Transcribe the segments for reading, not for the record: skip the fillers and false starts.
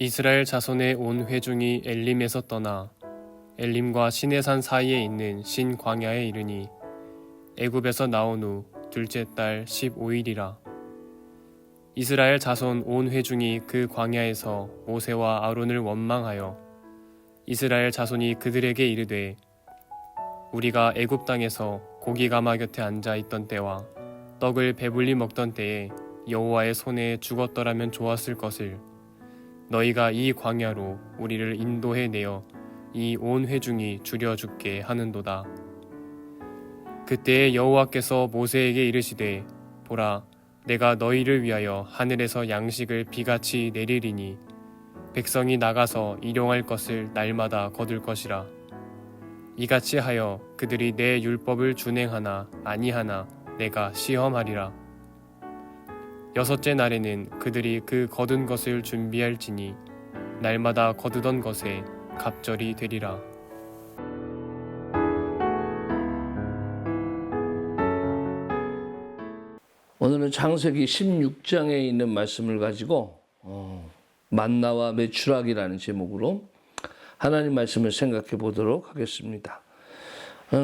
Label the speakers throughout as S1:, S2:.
S1: 이스라엘 자손의 온 회중이 엘림에서 떠나 엘림과 시내산 사이에 있는 신 광야에 이르니 애굽에서 나온 후 둘째 달 15일이라. 이스라엘 자손 온 회중이 그 광야에서 모세와 아론을 원망하여 이스라엘 자손이 그들에게 이르되 우리가 애굽 땅에서 고기 가마 곁에 앉아 있던 때와 떡을 배불리 먹던 때에 여호와의 손에 죽었더라면 좋았을 것을 너희가 이 광야로 우리를 인도해 내어 이 온 회중이 죽여 죽게 하는도다. 그때에 여호와께서 모세에게 이르시되 보라, 내가 너희를 위하여 하늘에서 양식을 비같이 내리리니 백성이 나가서 일용할 것을 날마다 거둘 것이라. 이같이 하여 그들이 내 율법을 준행하나 아니하나 내가 시험하리라. 여섯째 날에는 그들이 그 거둔 것을 준비할지니 날마다 거두던 것에 갑절이 되리라.
S2: 오늘은 창세기 16장에 있는 말씀을 가지고 만나와 메추라기라는 제목으로 하나님 말씀을 생각해 보도록 하겠습니다.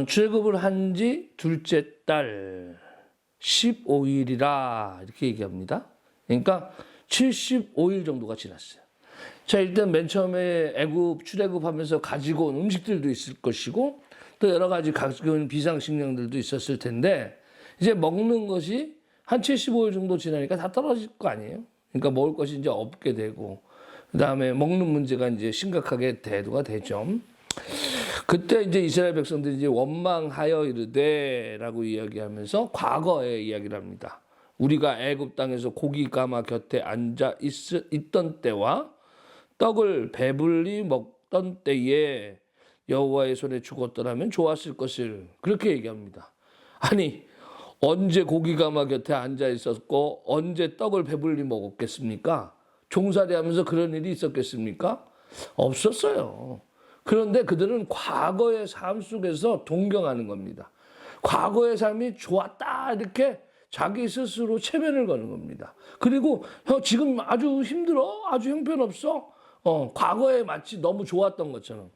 S2: 출애굽을 한 지 둘째 달 15일이라 이렇게 얘기합니다. 그러니까 75일 정도가 지났어요. 자, 일단 맨 처음에 애굽 출애굽하면서 가지고 온 음식들도 있을 것이고 또 여러 가지 가지고 온 비상식량들도 있었을 텐데 이제 먹는 것이 한 75일 정도 지나니까 다 떨어질 거 아니에요. 그러니까 먹을 것이 이제 없게 되고 그다음에 먹는 문제가 이제 심각하게 대두가 되죠. 그때 이제 이스라엘 백성들이 이제 원망하여 이르되라고 이야기하면서 과거의 이야기를 합니다. 우리가 애굽 땅에서 고기 가마 곁에 앉아 있던 때와 떡을 배불리 먹던 때에 여호와의 손에 죽었더라면 좋았을 것을 그렇게 얘기합니다. 아니 언제 고기 가마 곁에 앉아 있었고 언제 떡을 배불리 먹었겠습니까? 종살이하면서 그런 일이 있었겠습니까? 없었어요. 그런데 그들은 과거의 삶 속에서 동경하는 겁니다. 과거의 삶이 좋았다 이렇게 자기 스스로 체면을 거는 겁니다. 그리고 지금 아주 힘들어? 아주 형편없어? 과거에 마치 너무 좋았던 것처럼.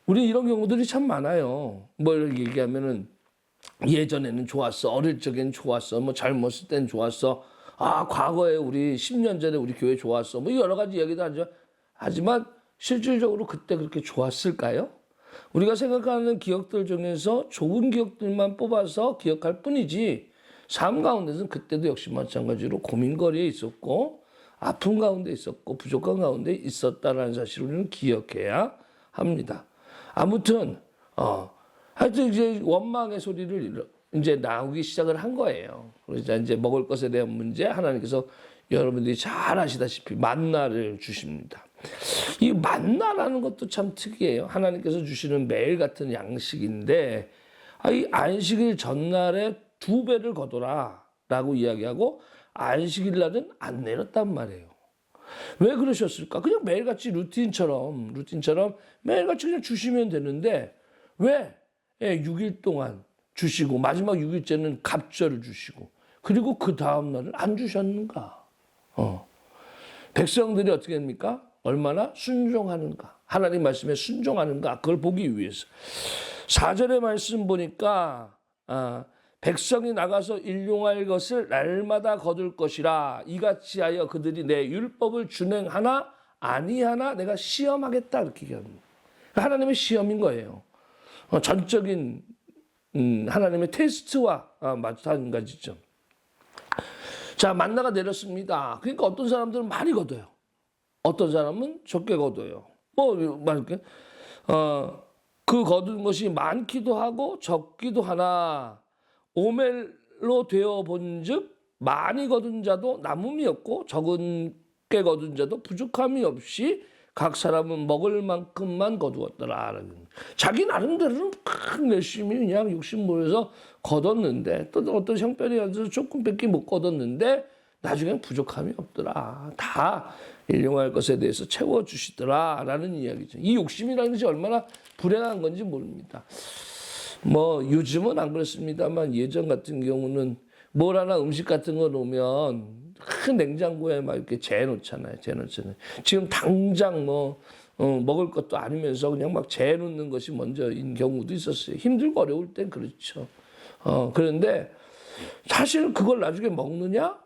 S2: 우리 이런 경우들이 참 많아요. 뭘 얘기하면은 예전에는 좋았어. 어릴 적엔 좋았어. 뭐 젊었을 땐 좋았어. 아, 과거에 우리 10년 전에 우리 교회 좋았어. 뭐 여러 가지 얘기도 하죠. 하지만 실질적으로 그때 그렇게 좋았을까요? 우리가 생각하는 기억들 중에서 좋은 기억들만 뽑아서 기억할 뿐이지 삶 가운데서는 그때도 역시 마찬가지로 고민거리에 있었고 아픔 가운데 있었고 부족한 가운데 있었다는 사실을 우리는 기억해야 합니다. 아무튼 하여튼 이제 원망의 소리를 이제 나오기 시작을 한 거예요. 그래서 이제 먹을 것에 대한 문제 하나님께서 여러분들이 잘 아시다시피 만나를 주십니다. 이 만나라는 것도 참 특이해요. 하나님께서 주시는 매일 같은 양식인데 이 안식일 전날에 2배를 거둬라 라고 이야기하고 안식일 날은 안 내렸단 말이에요. 왜 그러셨을까? 그냥 매일같이 루틴처럼 매일같이 그냥 주시면 되는데 왜 6일 동안 주시고 마지막 6일째는 갑절을 주시고 그리고 그 다음 날은 안 주셨는가? 백성들이 어떻게 합니까? 얼마나 순종하는가? 하나님 말씀에 순종하는가? 그걸 보기 위해서 4절의 말씀 보니까 백성이 나가서 일용할 것을 날마다 거둘 것이라. 이같이 하여 그들이 내 율법을 준행하나 아니하나 내가 시험하겠다 이렇게 얘기합니다. 하나님의 시험인 거예요. 전적인 하나님의 테스트와 마찬가지죠. 자, 만나가 내렸습니다. 그러니까 어떤 사람들은 많이 거둬요. 어떤 사람은 적게 거둬요. 그 거둔 것이 많기도 하고 적기도 하나 오멜로 되어 본즉 많이 거둔 자도 남음이 없고 적게 거둔 자도 부족함이 없이 각 사람은 먹을 만큼만 거두었더라. 자기 나름대로는 열심히 그냥 욕심 부려서 거뒀는데 또 어떤 형편이 앉아서 조금밖에 못 거뒀는데 나중엔 부족함이 없더라. 다 일용할 것에 대해서 채워주시더라 라는 이야기죠. 이 욕심이라는 것이 얼마나 불행한 건지 모릅니다. 요즘은 안 그렇습니다만 예전 같은 경우는 뭘 하나 음식 같은 거 놓으면 큰 냉장고에 막 이렇게 재놓잖아요. 지금 당장 먹을 것도 아니면서 그냥 막 재놓는 것이 먼저인 경우도 있었어요. 힘들고 어려울 땐 그렇죠. 그런데 사실 그걸 나중에 먹느냐?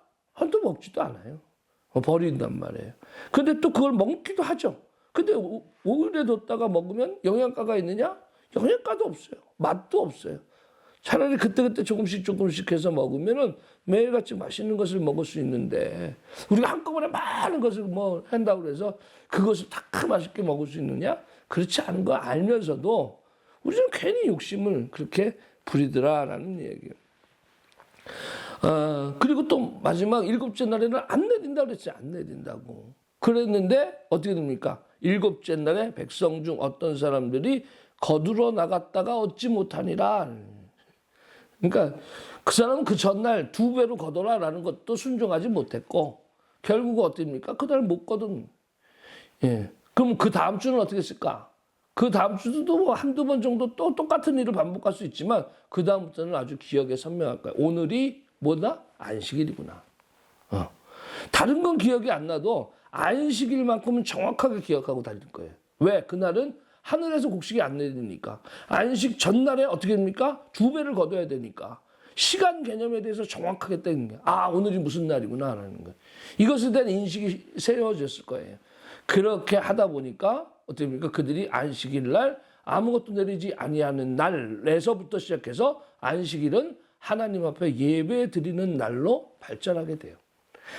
S2: 또 먹지도 않아요. 버린단 말이에요. 근데 또 그걸 먹기도 하죠. 근데 오래 뒀다가 먹으면 영양가가 있느냐? 영양가도 없어요. 맛도 없어요. 차라리 그때그때 조금씩 해서 먹으면은 매일같이 맛있는 것을 먹을 수 있는데 우리가 한꺼번에 많은 것을 한다고 해서 그것을 다 맛있게 먹을 수 있느냐? 그렇지 않은 거 알면서도 우리는 괜히 욕심을 그렇게 부리더라라는 얘기예요. 그리고 또 마지막 일곱째 날에는 안 내린다고 그랬어요. 안 내린다고. 그랬는데 어떻게 됩니까? 일곱째 날에 백성 중 어떤 사람들이 거두러 나갔다가 얻지 못하니라. 그러니까 그 사람은 그 전날 2배로 거둬라라는 것도 순종하지 못했고 결국 어떻습니까? 그날 못 거둔. 예. 그럼 그 다음 주는 어떻게 했을까? 그 다음 주도 한두 번 정도 또 똑같은 일을 반복할 수 있지만 그 다음부터는 아주 기억에 선명할 거야. 오늘이 뭐다? 안식일이구나. 다른 건 기억이 안 나도 안식일만큼은 정확하게 기억하고 다닐 거예요. 왜? 그날은 하늘에서 곡식이 안 내리니까. 안식 전날에 어떻게 됩니까? 2배를 거둬야 되니까. 시간 개념에 대해서 정확하게 떼는 거예요. 오늘이 무슨 날이구나 라는 거예요. 이것에 대한 인식이 세워졌을 거예요. 그렇게 하다 보니까 어떻게 됩니까? 그들이 안식일 날 아무것도 내리지 아니하는 날에서부터 시작해서 안식일은 하나님 앞에 예배 드리는 날로 발전하게 돼요.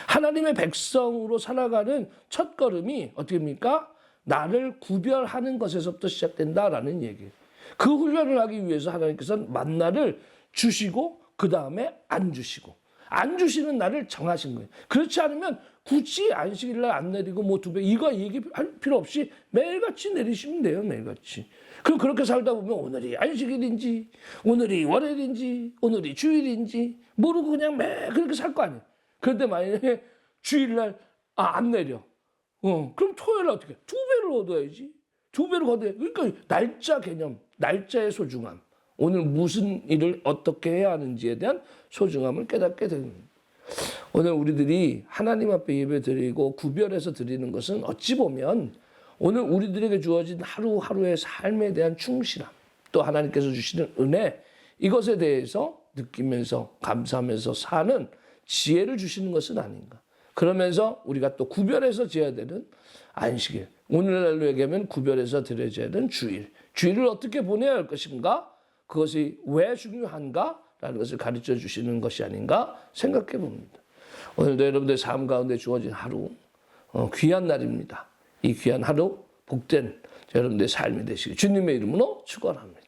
S2: 하나님의 백성으로 살아가는 첫 걸음이 어떻게 됩니까? 나를 구별하는 것에서부터 시작된다라는 얘기예요. 그 훈련을 하기 위해서 하나님께서는 만나를 주시고 그 다음에 안 주시고 안 주시는 날을 정하신 거예요. 그렇지 않으면 굳이 안식일 날 안 내리고 2배 이거 얘기할 필요 없이 매일같이 내리시면 돼요. 매일같이. 그럼 그렇게 살다 보면 오늘이 안식일인지 오늘이 월요일인지 오늘이 주일인지 모르고 그냥 매일 그렇게 살 거 아니에요. 그런데 만약에 주일날 안 내려. 그럼 토요일 날 어떻게 해? 2배를 얻어야지. 2배를 얻어야. 그러니까 날짜 개념, 날짜의 소중함. 오늘 무슨 일을 어떻게 해야 하는지에 대한 소중함을 깨닫게 됩니다. 오늘 우리들이 하나님 앞에 예배 드리고 구별해서 드리는 것은 어찌 보면 오늘 우리들에게 주어진 하루하루의 삶에 대한 충실함, 또 하나님께서 주시는 은혜, 이것에 대해서 느끼면서 감사하면서 사는 지혜를 주시는 것은 아닌가. 그러면서 우리가 또 구별해서 지어야 되는 안식일, 오늘날로 얘기하면 구별해서 드려져야 되는 주일, 주일을 어떻게 보내야 할 것인가, 그것이 왜 중요한가라는 것을 가르쳐 주시는 것이 아닌가 생각해 봅니다. 오늘도 여러분들의 삶 가운데 주어진 하루, 귀한 날입니다. 이 귀한 하루 복된 여러분들의 삶이 되시길 주님의 이름으로 축원합니다.